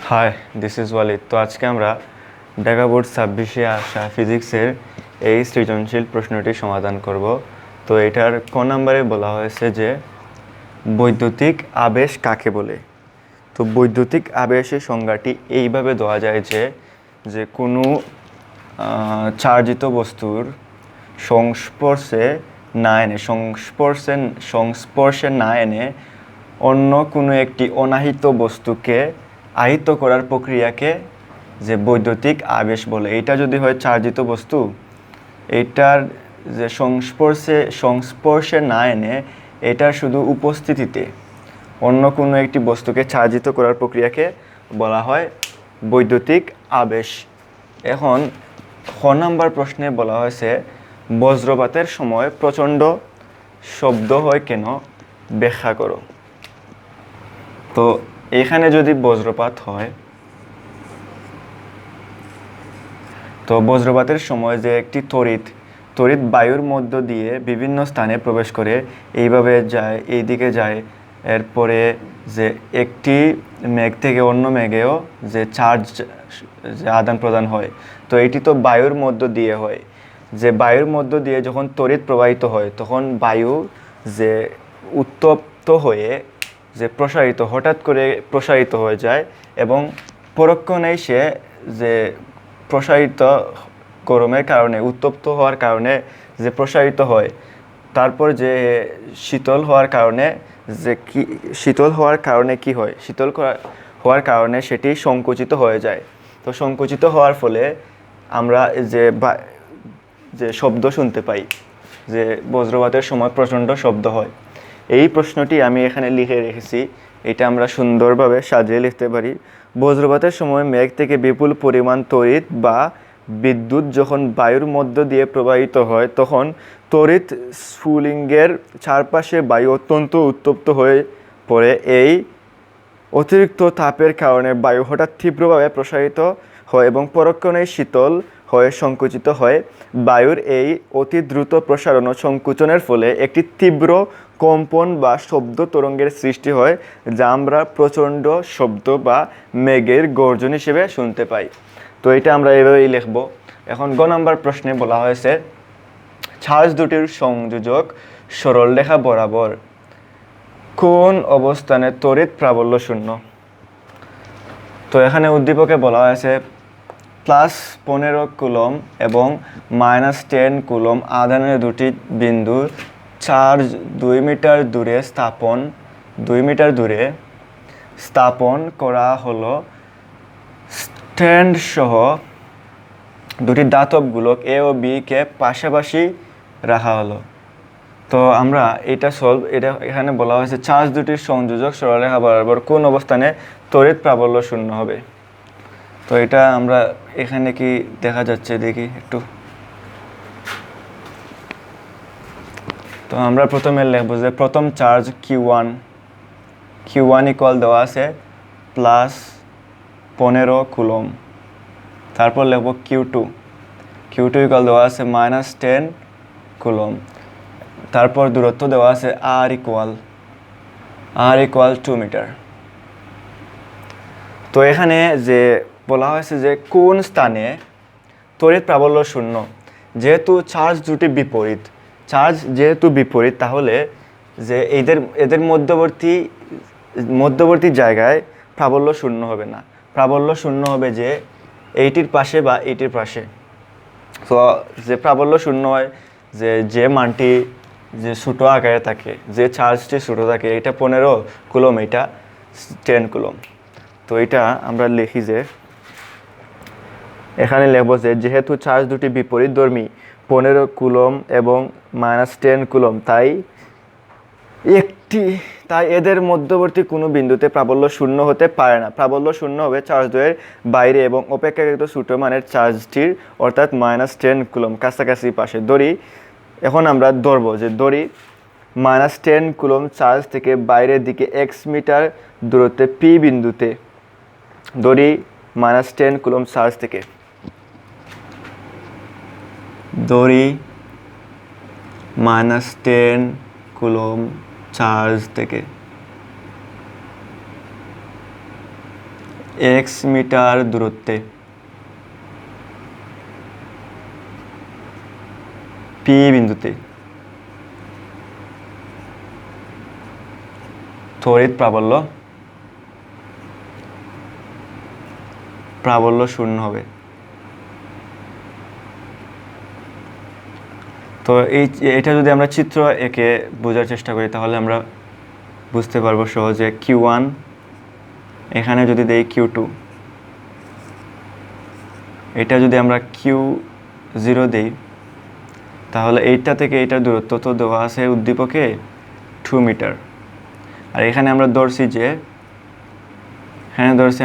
High, this is Walid. তো আজকে আমরা ঢাকা বোর্ড 26-এ আসা ফিজিক্সের এই সৃজনশীল প্রশ্নটি সমাধান করব। তো এটার ক নাম্বারে বলা হয়েছে যে বৈদ্যুতিক আবেশ কাকে বলে। তো বৈদ্যুতিক আবেশের সংজ্ঞাটি এইভাবে দেওয়া যায় যে কোনো চার্জিত বস্তুর সংস্পর্শে না এনে অন্য কোনো একটি অনাহিত বস্তুকে আহিত করার প্রক্রিয়াকে যে বৈদ্যুতিক আবেশ বলে। এটা যদি হয় চার্জিত বস্তু, এটার যে সংস্পর্শে না এনে এটার শুধু উপস্থিতিতে অন্য কোনো একটি বস্তুকে চার্জিত করার প্রক্রিয়াকে বলা হয় বৈদ্যুতিক আবেশ। এখন খ নাম্বার প্রশ্নে বলা হয়েছে বজ্রপাতের সময় প্রচণ্ড শব্দ হয় কেন, ব্যাখ্যা করো। তো এখানে যদি বজ্রপাত হয়, তো বজ্রপাতের সময় যে একটি তড়িৎ বায়ুর মধ্য দিয়ে বিভিন্ন স্থানে প্রবেশ করে, এইভাবে যায়, এইদিকে যায়, এরপরে যে একটি মেঘ থেকে অন্য মেঘেও যে চার্জ যে আদান প্রদান হয়, তো এটি তো বায়ুর মধ্য দিয়ে হয়। যে বায়ুর মধ্য দিয়ে যখন তড়িৎ প্রবাহিত হয় তখন বায়ু যে উত্তপ্ত হয়ে যে হঠাৎ করে প্রসারিত হয়ে যায় এবং পরক্ষণেই সে যে প্রসারিত গরমের কারণে, উত্তপ্ত হওয়ার কারণে যে প্রসারিত হয়, তারপর যে শীতল হওয়ার কারণে কি হয়, হওয়ার কারণে সেটি সংকুচিত হয়ে যায়। তো সংকুচিত হওয়ার ফলে আমরা যে শব্দ শুনতে পাই, যে বজ্রপাতের সময় প্রচণ্ড শব্দ হয়। এই প্রশ্নটি আমি এখানে লিখে রেখেছি, এটা আমরা সুন্দরভাবে সাজিয়ে লিখতে পারি। বজ্রপাতের সময় মেঘ থেকে বিপুল পরিমাণ তড়িৎ বা বিদ্যুৎ যখন বায়ুর মধ্য দিয়ে প্রবাহিত হয়, তখন তড়িৎ স্ফুলিঙ্গের চারপাশে বায়ু অত্যন্ত উত্তপ্ত হয়ে পড়ে। এই অতিরিক্ত তাপের কারণে বায়ু হঠাৎ তীব্রভাবে প্রসারিত হয় এবং পরক্ষণেই শীতল হয়ে সংকুচিত হয়। বায়ুর এই অতি দ্রুত প্রসারণ ও সংকুচনের ফলে একটি তীব্র কম্পন বা শব্দ তরঙ্গের সৃষ্টি হয়, যা আমরা প্রচণ্ড শব্দ বা মেঘের গর্জন হিসেবে শুনতে পাই। তো এটা আমরা এভাবেই লিখব। এখন গ নম্বর প্রশ্নে বলা হয়েছে চার্জ দুটির সংযোজক সরলরেখা বরাবর কোন অবস্থানে তড়িৎ প্রাবল্য শূন্য। তো এখানে উদ্দীপকে বলা হয়েছে +15 কুলম এবং -10 কুলম আধানের দুটি বিন্দু চার্জ 2 মিটার দূরে স্থাপন করা হলো। স্ট্যান্ড সহ দুটি ধাতব গোলক এ ও বি কে পাশাপাশি রাখা হলো। তো আমরা এটা এখানে বলা হয়েছে চার্জ দুটির সংযোজক সরলরেখা বরাবর কোন অবস্থানে তড়িৎ প্রাবল্য শূন্য হবে। তো এটা আমরা এখানে কি দেখা যাচ্ছে দেখি একটু। তো আমরা প্রথমে লিখব যে প্রথম চার্জ Q1 ইকুয়াল দেওয়া আছে +15 কুলম। তারপর লিখব Q2 ইকুয়াল দেওয়া আছে -10 কুলম। তারপর দূরত্ব দেওয়া আছে R ইকুয়াল 2 মিটার। তো এখানে যে বলা হয়েছে যে কোন স্থানে তড়িৎ প্রাবল্য শূন্য, যেহেতু চার্জ দুটি বিপরীত, তাহলে যে এদের মধ্যবর্তী জায়গায় প্রাবল্য শূন্য হবে না। প্রাবল্য শূন্য হবে যে এইটির পাশে বা এইটির পাশে। তো যে প্রাবল্য শূন্য হয় যে মানটি যে ছোটো আকারে থাকে, যে চার্জটি ছোটো থাকে, এটা 15 কুলম, এটা 10 কুলম। তো এটা আমরা লিখি যে এখানে লিখব যে যেহেতু চার্জ দুটি বিপরীতধর্মী 15 কুলম এবং -10 কুলম, তাই এদের মধ্যবর্তী কোনো বিন্দুতে প্রাবল্য শূন্য হতে পারে না। প্রাবল্য শূন্য হবে চার্জ দ্বয়ের বাইরে এবং অপেক্ষাকৃত ছোট মানের চার্জটির, অর্থাৎ -10 কুলম কাছাকাছি পাশে। এখন আমরা ধরব যে -10 কুলম চার্জ থেকে বাইরের দিকে x মিটার দূরত্বে P বিন্দুতে -10 কুলম চার্জ থেকে -10 কুলম চার্জ থেকে এক্স মিটার দূরত্বে পি বিন্দুতে তড়িৎ প্রাবল্য শূন্য হবে। তো এটা যদি আমরা চিত্র এঁকে বোঝার চেষ্টা করি তাহলে আমরা বুঝতে পারবো সহজে। Q1 এখানে যদি দেই Q2, এটা যদি আমরা Q0 দেই তাহলে এইটা থেকে এইটার দূরত্ব তো দেওয়া আছে উদ্দীপকে 2 মিটার, আর এখানে আমরা ধরছি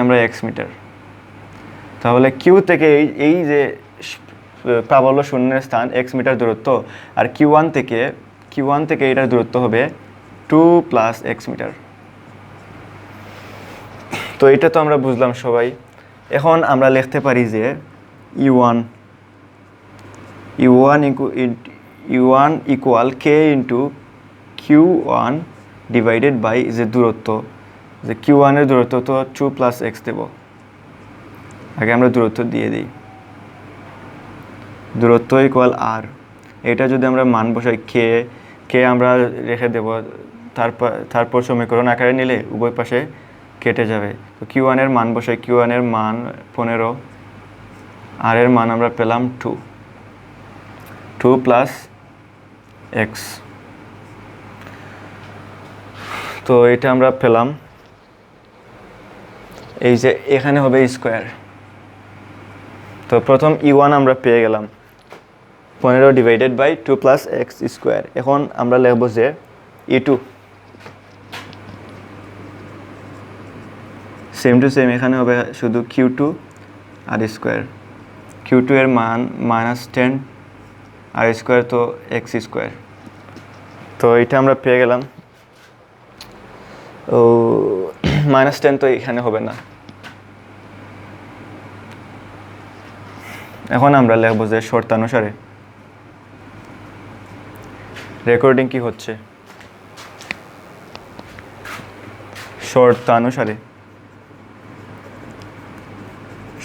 আমরা x মিটার। তাহলে কিউ থেকে এই যে প্রাবল্য শূন্যের স্থান x মিটার দূরত্ব, আর Q1 থেকে এটার দূরত্ব হবে 2 + x মিটার। তো এটা তো আমরা বুঝলাম সবাই। এখন আমরা লিখতে পারি যে U1 equal k into Q1 divided by যে দূরত্ব, যে Q1 এর দূরত্ব তো 2 + x দেব। আগে আমরা দূরত্ব দিয়ে দিই, দূরত্ব ইকুয়াল r। এটা যদি আমরা মান বসাই k আমরা রেখে দেব, তারপর সমীকরণ আকারে নিলে উভয় পাশে কেটে যাবে। তো Q1 এর মান বসাই, Q1 এর মান 15, r এর মান আমরা পেলাম 2 + x। তো এটা আমরা পেলাম, এই যে এখানে হবে স্কোয়ার। তো প্রথম E1 আমরা পেয়ে গেলাম 15 ডিভাইডেড বাই 2 + x স্কোয়ার। এখন আমরা লিখব যে E2 সেম টু সেম, এখানে হবে শুধু Q2 আর স্কোয়ার। Q2 এর মান -10 আর স্কোয়ার তো x স্কোয়ার। তো এটা আমরা পেয়ে গেলাম। ও -10 তো এখানে হবে না। এখন আমরা লিখব যে শর্তানুসারে, রেকর্ডিং কি হচ্ছে,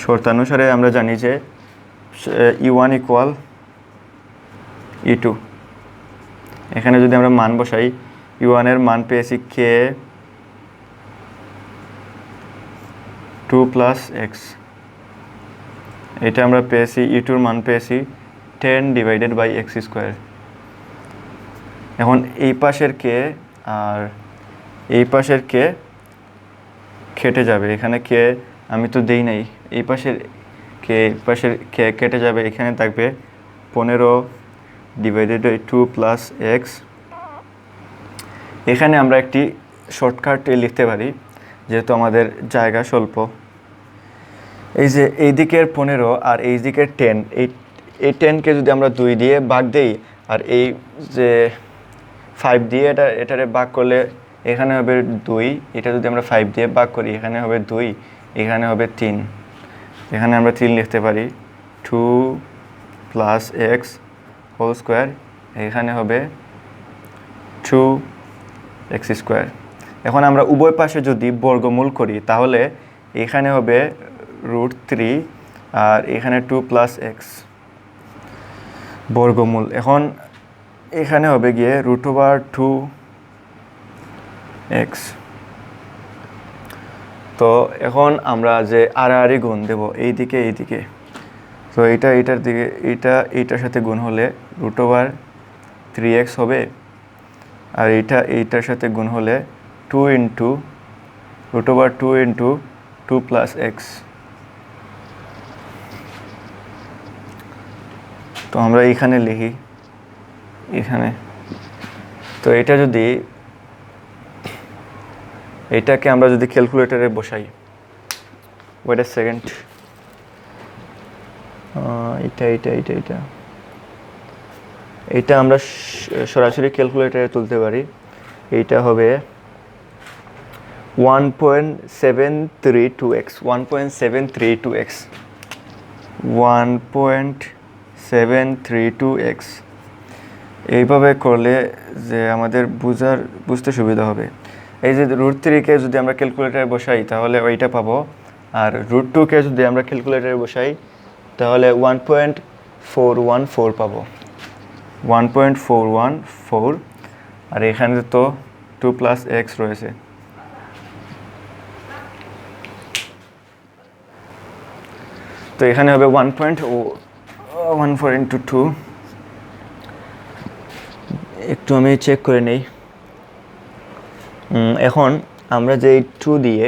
শর্তানুসারে আমরা জানি যে E1 ইকুয়াল E2। এখানে যদি আমরা মান বসাই, E1 এর মান পেয়েছি k 2 + x, এটা আমরা পেয়েছি E2 এর মান পেয়েছি 10 ডিভাইডেড বাই x স্কোয়ার। এখন এই পাশের k আর এই পাশের k কেটে যাবে, এখানে k আমি তো দেই নাই, এই পাশের k কেটে যাবে, এখানে থাকবে 15 ডিভাইডেড বাই 2 + x। এখানে আমরা একটি শর্টকাট লিখতে পারি যেহেতু আমাদের জায়গা স্বল্প। এই যে এই দিকের 15 আর এই দিকের 10, এই 10কে যদি আমরা 2 দিয়ে ভাগ দেই আর এই যে 5 দিয়ে এটারে ভাগ করলে এখানে হবে 2, এটা যদি আমরা 5 দিয়ে ভাগ করি এখানে হবে 2, এখানে হবে 3, এখানে আমরা 3 লিখতে পারি 2 + x হোল স্কোয়ার, এখানে হবে 2x স্কোয়ার। এখন আমরা উভয় পাশে যদি বর্গমূল করি তাহলে এখানে হবে √3 আর এখানে 2 + x বর্গমূল। এখন এখানে হবে গিয়ে √2x। তো এখন আমরা যে আড়াআড়ি গুণ দেব এইদিকে, তো এইটার সাথে গুণ হলে √3x হবে, আর এইটার সাথে গুণ হলে 2 × √2 × 2 + x। তো আমরা এখানে লিখি, এখানে তো এটাকে আমরা যদি ক্যালকুলেটরে বসাই, ওয়েট আ সেকেন্ড, এটা আমরা সরাসরি ক্যালকুলেটরে তুলতে পারি। এইটা হবে 1.732x 1.732x। এইভাবে করলে যে আমাদের বুঝতে সুবিধা হবে। এই যে √3কে যদি আমরা ক্যালকুলেটরে বসাই তাহলে ওইটা পাবো, আর √2 যদি আমরা ক্যালকুলেটরে বসাই তাহলে 1.414 পাবো, 1.414। আর এখানে তো 2 + x রয়েছে, তো এখানে হবে 1.14 × 2। একটু আমি চেক করে নেই। এখন আমরা যে 2 দিয়ে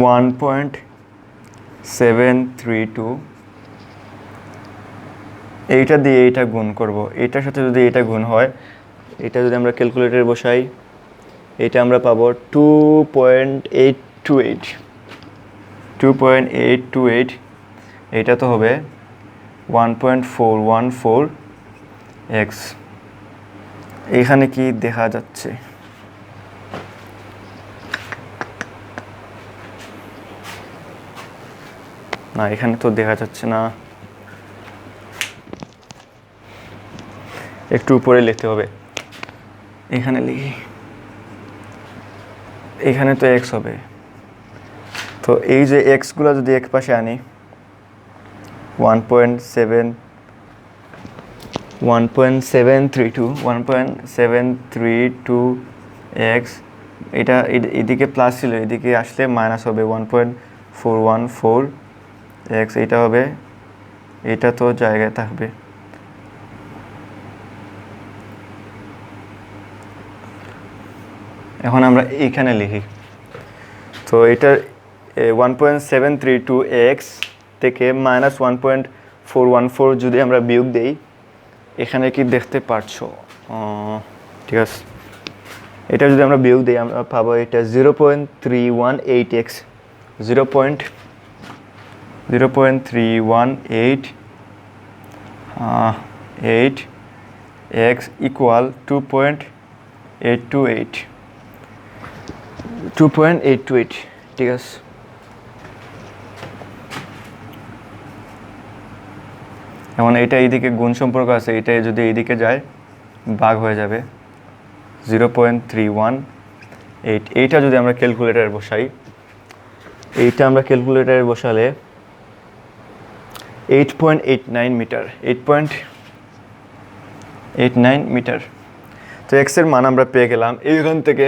1.732 এইটা দিয়ে এইটা গুণ করব, এইটার সাথে যদি এটা গুণ হয়, এটা যদি আমরা ক্যালকুলেটরে বসাই, এটা আমরা পাবো 2.828। এটা তো হবে 1.414x। এখানে কি দেখা যাচ্ছে? না, এখানে তো দেখা যাচ্ছে না, একটু উপরে লিখতে হবে। এখানে লিখি, এখানে তো x হবে, তো এই যে x গুলো যদি এক পাশে আনি 1.732x, এটা এদিকে প্লাস ছিল, এদিকে আসলে মাইনাস হবে 1.414x। এটা হবে, এটা তো জায়গায় থাকবে। এখন আমরা এইখানে লিখি, তো এটার 1.732x থেকে -1.414 যদি আমরা বিয়োগ দেই, এখানে কি দেখতে পারছো? ঠিক আছে, এটা যদি আমরা বিয়োগ দিই আমরা পাবো এটা 0.318x, 0.318x ইকুয়াল 2.828, ঠিক আছে। এখন এটা এইদিকে গুণ সম্পর্ক আছে, এটা যদি এইদিকে যায় ভাগ হয়ে যাবে 0.318। এইটা যদি আমরা ক্যালকুলেটরে বসাই, এইটা আমরা ক্যালকুলেটরে বসালে 8.89 মিটার, 8.89 মিটার। তো x এর মান আমরা পেয়ে গেলাম এইখান থেকে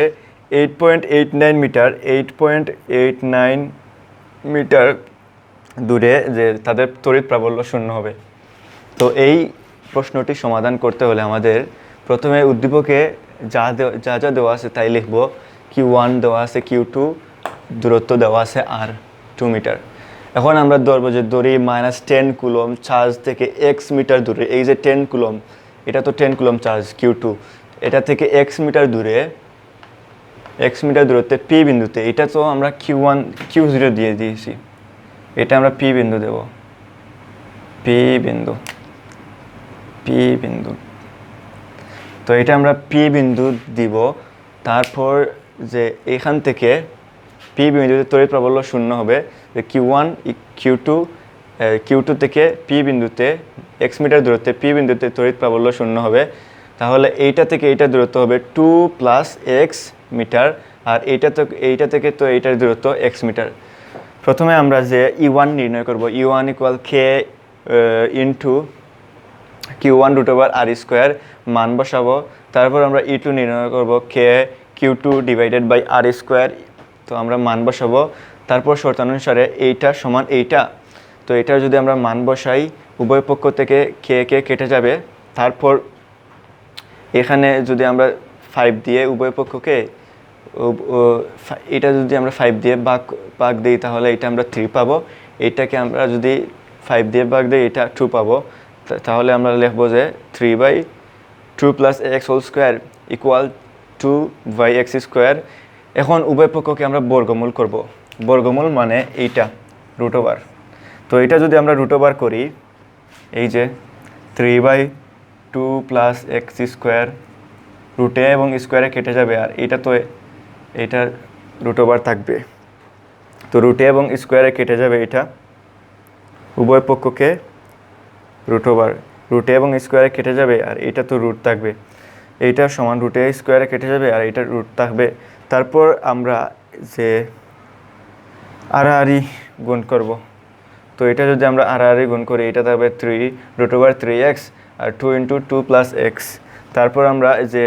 8.89 মিটার, 8.89 মিটার দূরে যে তাদের তড়িৎ প্রাবল্য শূন্য হবে। তো এই প্রশ্নটি সমাধান করতে হলে আমাদের প্রথমে উদ্দীপকে যা যা দেওয়া আছে তাই লিখব। Q1 দেওয়া আছে, Q2 দূরত্ব দেওয়া আছে r2 মিটার। এখন আমরা ধরবো যে -10 কুলম চার্জ থেকে x মিটার দূরে, এই যে 10 কুলম, এটা তো 10 কুলম চার্জ Q2, এটা থেকে x মিটার দূরে, x মিটার দূরত্বে P বিন্দুতে, এটা তো আমরা Q1 Q0 দিয়ে দিয়েছি, এটা আমরা P বিন্দু দেব, P বিন্দু। তো এটা আমরা P বিন্দু দিব। তারপর যে এখান থেকে P বিন্দুতে তড়িৎ প্রাবল্য শূন্য হবে, যে Q2 থেকে P বিন্দুতে x মিটার দূরত্বে P বিন্দুতে তড়িৎ প্রাবল্য শূন্য হবে। তাহলে এইটা থেকে এইটা দূরত্ব হবে 2 + x মিটার, আর এইটা থেকে তো এইটার দূরত্ব x মিটার। প্রথমে আমরা যে E1 নির্ণয় করব, E1 = k into Q1 √r² মান বসাবো। তারপর আমরা E2 নির্ণয় করব, k Q2 / r², তো আমরা মান বসাবো। তারপর শর্তানুসারে এইটা সমান এইটা, তো এটা যদি আমরা মান বসাই, উভয় পক্ষ থেকে k কেটে যাবে। তারপর এখানে যদি আমরা 5 দিয়ে উভয় পক্ষকে, এটা যদি আমরা 5 দিয়ে ভাগ দিই তাহলে এটা আমরা 3 পাবো। এইটাকে আমরা যদি 5 দিয়ে ভাগ দিই এটা 2 পাবো। তাহলে আমরা লিখবো যে 3/2 + x² = 2/x²। এখন উভয় পক্ষকে আমরা বর্গমূল করব, বর্গমূল মানে এইটা √ওভার। তো এটা যদি আমরা √ওভার করি, এই যে 3/2 + x² √a এবং স্কোয়ারে কেটে যাবে, আর এটা তো এটা √ওভার থাকবে, তো √a এবং স্কোয়ারে কেটে যাবে, এটা উভয় পক্ষকে √ওভার, √a এবং স্কোয়ারে কেটে যাবে, আর এটা তো √ থাকবে, এইটা সমান √a² কেটে যাবে আর এটা √ থাকবে। তারপর আমরা যে আড়াআড়ি গুণ করব। তো এটা যদি আমরা আড়াআড়ি গুণ করি, এটা থাকবে 3√3x আর 2 × 2 + x। তারপর আমরা যে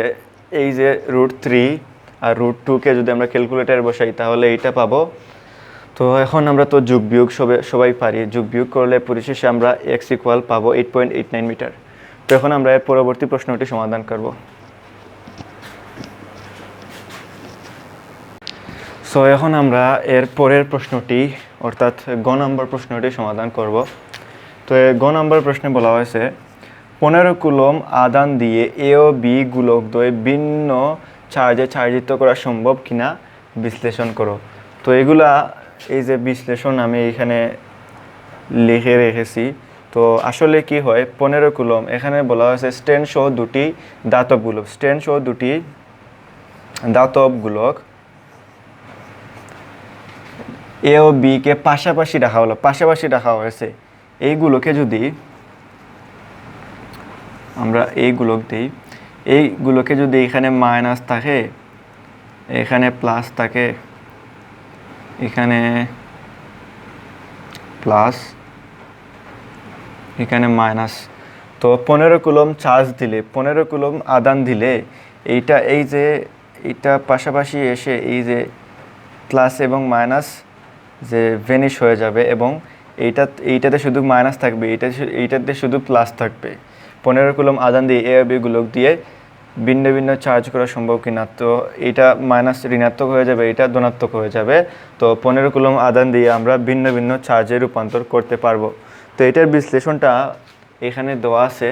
এই যে √3 আর √2কে যদি আমরা ক্যালকুলেটারে বসাই তাহলে এইটা পাবো। তো এখন আমরা তো যোগ বিয়োগ সবাই পারি, যোগ বিয়োগ করলে পরিশেষে আমরা x পাবো 8.89 মিটার। তো এখন আমরা এর পরবর্তী প্রশ্নটি সমাধান করব। সো এখন আমরা এর পরের প্রশ্নটি অর্থাৎ গ নম্বর প্রশ্নটি সমাধান করব। তো গ নম্বর প্রশ্নে বলা হয়েছে 15 কুলম আধান দিয়ে এ ও বি গোলকদ্বয় ভিন্ন চার্জে চার্জিত করা সম্ভব কিনা বিশ্লেষণ করো। তো এগুলা এই যে বিশ্লেষণ আমি এখানে লিখে রেখেছি। তো আসলে কি হয়, 15 কুলম এখানে বলা হয়েছে স্ট্যান্ড সহ দুটি ধাতব গোলক, স্ট্যান্ড সহ দুটি ধাতব গোলক এ ও বি কে পাশাপাশি রাখা হয়েছে। এইগুলোকে যদি আমরা এই গোলক দিই, এইগুলোকে যদি এখানে মাইনাস থাকে, এখানে প্লাস থাকে, এখানে প্লাস, এখানে মাইনাস, তো 15 কুলম চার্জ দিলে, 15 কুলম আদান দিলে এইটা এই যে এইটা পাশাপাশি এসে এই যে প্লাস এবং মাইনাস যে ভেনিশ হয়ে যাবে এবং এইটাতে শুধু মাইনাস থাকবে, এইটাতে শুধু প্লাস থাকবে। 15 কুলম আদান দিয়ে এ বি গোলক দিয়ে ভিন্ন ভিন্ন চার্জ করা সম্ভব কিনা। তো এইটা মাইনাস ঋণাত্মক হয়ে যাবে, এটা ধনাত্মক হয়ে যাবে। তো 15 কুলম আদান দিয়ে আমরা ভিন্ন ভিন্ন চার্জে রূপান্তর করতে পারবো। তো এটার বিশ্লেষণটা এখানে দেওয়া আছে।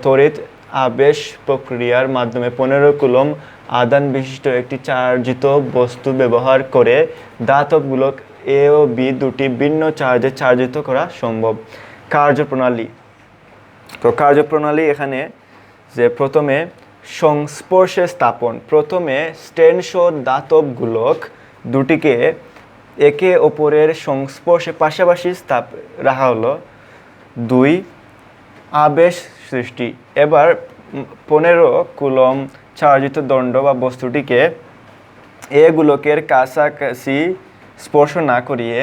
তড়িৎ আবেশ প্রক্রিয়ার মাধ্যমে 15 কুলম আদান বিশিষ্ট একটি চার্জিত বস্তু ব্যবহার করে ধাতব গোলক এ ও বি দুটি ভিন্ন চার্জে চার্জিত করা সম্ভব। কার্যপ্রণালী। তো কার্যপ্রণালী এখানে যে প্রথমে সংস্পর্শে স্থাপন, প্রথমে স্ট্যান্ডসহ ধাতব গোলক দুটিকে একে অপরের সংস্পর্শে পাশাপাশি রাখা হলো। 2 আবেশ সৃষ্টি। এবার 15 কুলম চার্জিত দণ্ড বা বস্তুটিকে এ গোলকের কাছাকাছি স্পর্শ না করিয়ে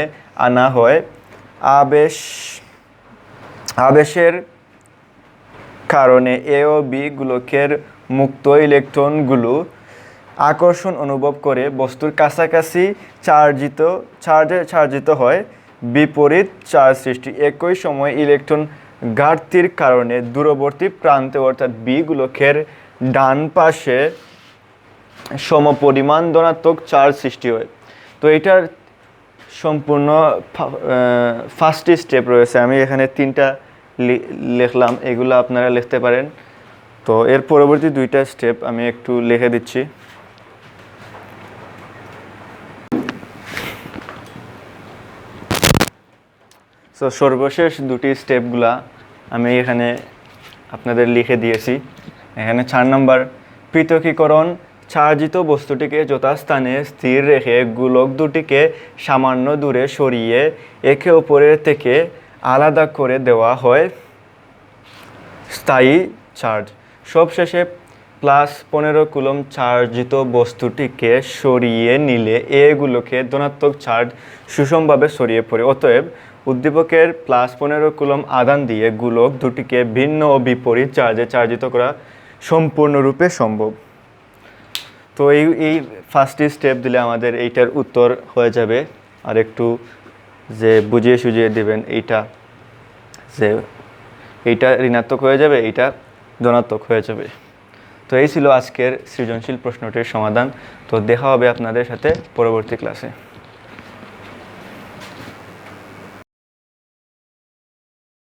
আনা হয়। আবেশের কারণে এ ও বি গোলকের মুক্ত ইলেকট্রনগুলো আকর্ষণ অনুভব করে বস্তুর কাছাকাছি চার্জিত হয়, বিপরীত চার্জ সৃষ্টি। একই সময় ইলেকট্রন ঘাটতির কারণে দূরবর্তী প্রান্তে অর্থাৎ বি গোলকের ডান পাশে সমপরিমাণ ধনাত্মক চার্জ সৃষ্টি হয়। তো এটার সম্পূর্ণ ফার্স্ট স্টেপ রয়েছে, আমি এখানে 3টা লিখলাম, এগুলো আপনারা লিখতে পারেন। তো এর পরবর্তী 2টা স্টেপ আমি একটু লিখে দিচ্ছি। সো সর্বশেষ 2টি স্টেপগুলা আমি এখানে আপনাদের লিখে দিয়েছি। এখানে 4 নম্বর পৃথকীকরণ। চার্জিত বস্তুটিকে যথাস্থানে স্থির রেখে গোলক দুটিকে সামান্য দূরে সরিয়ে একে অপরের থেকে আলাদা করে দেওয়া হয় স্থায়ী চার্জ। সবশেষে প্লাস 15 কুলম চার্জিত বস্তুটিকে সরিয়ে নিলে এগুলোকে ধনাত্মক চার্জ সুষমভাবে ছড়িয়ে পড়ে। অতএব উদ্দীপকের প্লাস 15 কুলম আদান দিয়ে গোলক দুটিকে ভিন্ন ও বিপরীত চার্জে চার্জিত করা সম্পূর্ণরূপে সম্ভব। তো এই ফার্স্ট স্টেপ দিলে আমাদের এইটার উত্তর হয়ে যাবে। আর একটু যে বুঝিয়ে সুঝিয়ে দেবেন এইটা, যে এইটা ঋণাত্মক হয়ে যাবে, এইটা ধনাত্মক হয়ে যাবে। তো এই ছিল আজকের সৃজনশীল প্রশ্নটির সমাধান। তো দেখা হবে আপনাদের সাথে পরবর্তী ক্লাসে।